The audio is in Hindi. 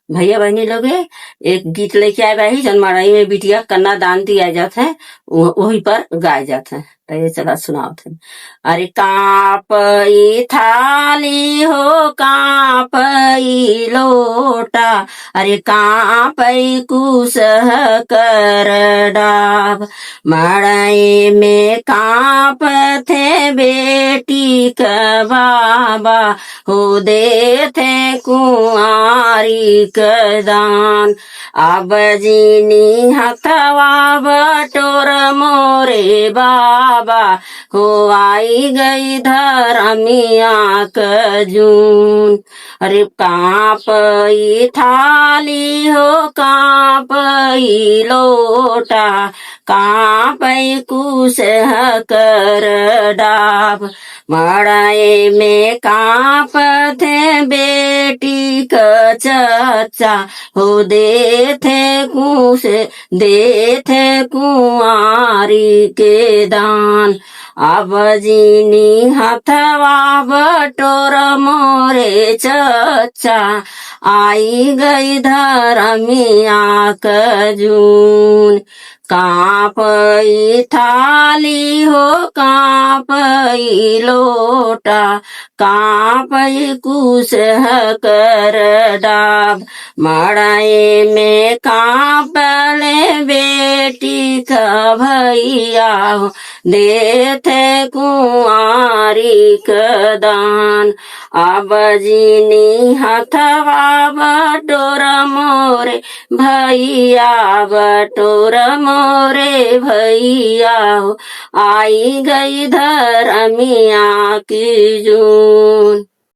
भैया बहनी लोगे एक गीत लेके आए भाई जन मड़ई में बिटिया कन्ना दान दिया जात है। वही पर गाए जाते हैं। तो ये चला सुनाओ थे। अरे कापई थाली हो कापई लोटा, अरे कापई कुसह कर डाब, मड़ई में काप थे बेटी का बाबा, हो दे थे कुंवारी का दान। अब जीनी हथवा बटोर मोरे बाबा, हो आई गई धरमिया क जून। अरे कापई थाली हो कापई लोटा, कापई कुसह कर डाब, मड़ाए में काप थे बेटी का चचा, हो दे थे कुंवारी के दान। अब जीनी हथवा बटोर मोरे चचा, आई गई धरमिया क जून। कापई थाली हो कापई लोटा, कापई कुसह कर डाब, मड़ाए में कापले बेटी का भैया, दे थे कुंवारी का दान। अब जीनी हथवा बटोर मोरे भैया, बटोर मोरे भैया, आई गई धरमिया की जून।